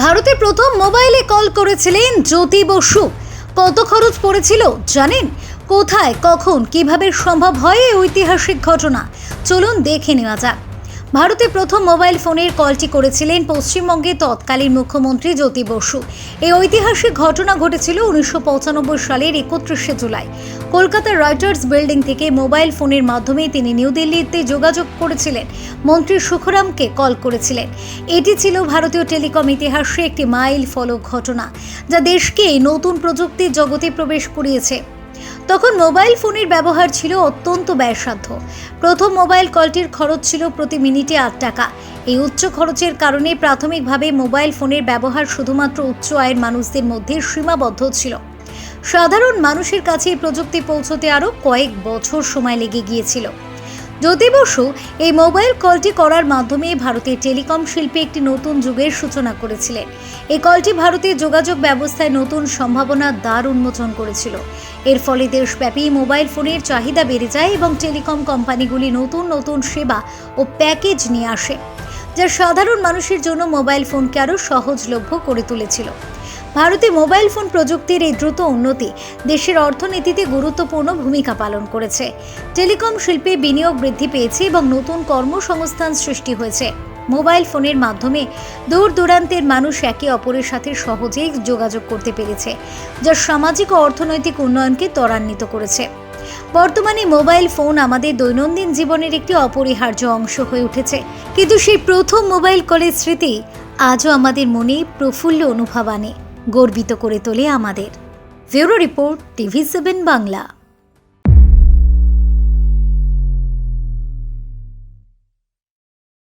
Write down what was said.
ভারতে প্রথম মোবাইলে কল করেছিলেন জ্যোতি বসু। কত খরচ পড়েছিল জানেন? কোথায়, কখন, কিভাবে সম্ভব হয় এই ঐতিহাসিক ঘটনা? চলুন দেখে নেওয়া যাক। ভারতে প্রথম মোবাইল ফোনের কলটি করেছিলেন পশ্চিমবঙ্গের তৎকালীন মুখ্যমন্ত্রী জ্যোতি বসু। এই ঐতিহাসিক ঘটনা ঘটেছিল 1995 সালের 31শে জুলাই। কলকাতার রয়টার্স বিল্ডিং থেকে মোবাইল ফোনের মাধ্যমে তিনি নিউ দিল্লিতে যোগাযোগ করেছিলেন। মন্ত্রী সুখরামকে কল করেছিলেন। এটি ছিল ভারতীয় টেলিকম ইতিহাসে একটি মাইল ফলক ঘটনা, যা দেশকে নতুন প্রযুক্তির জগতে প্রবেশ করিয়েছে। তখন মোবাইল ফোনের ব্যবহার ছিল অত্যন্ত ব্যয়সাধ্য। প্রথম মোবাইল কলটির খরচ ছিল প্রতি মিনিটে 8 টাকা। এই উচ্চ খরচের কারণে প্রাথমিকভাবে মোবাইল ফোনের ব্যবহার শুধুমাত্র উচ্চ আয়ের মানুষদের মধ্যে সীমাবদ্ধ ছিল। সাধারণ মানুষের কাছে এই প্রযুক্তি পৌঁছতে আরও কয়েক বছর সময় লেগে গিয়েছিল। জ্যোতি বসু এই মোবাইল কলটি করার মাধ্যমে ভারতের টেলিকম শিল্পে একটি নতুন যুগের সূচনা করেছিলেন। এই কলটি ভারতের যোগাযোগ ব্যবস্থায় নতুন সম্ভাবনার দ্বার উন্মোচন করেছিল। এর ফলে দেশব্যাপী মোবাইল ফোনের চাহিদা বেড়ে যায় এবং টেলিকম কোম্পানিগুলি নতুন নতুন সেবা ও প্যাকেজ নিয়ে আসে, যা সাধারণ মানুষের জন্য মোবাইল ফোনকে আরও সহজলভ্য করে তুলেছিল। ভারতে মোবাইল ফোন প্রযুক্তির এই দ্রুত উন্নতি দেশের অর্থনীতিতে গুরুত্বপূর্ণ ভূমিকা পালন করেছে। টেলিকম শিল্পে বিনিয়োগ বৃদ্ধি পেয়েছে এবং নতুন কর্মসংস্থান সৃষ্টি হয়েছে। মোবাইল ফোনের মাধ্যমে দূর দূরান্তের মানুষ একে অপরের সাথে সহজেই যোগাযোগ করতে পেরেছে, যা সামাজিক ও অর্থনৈতিক উন্নয়নকে ত্বরান্বিত করেছে। বর্তমানে মোবাইল ফোন আমাদের দৈনন্দিন জীবনের একটি অপরিহার্য অংশ হয়ে উঠেছে, কিন্তু সেই প্রথম মোবাইল কলের স্মৃতি আজও আমাদের মনে প্রফুল্ল অনুভব আনে, গর্বিত করে তোলে আমাদের। Bureau report, TV7 Bangla.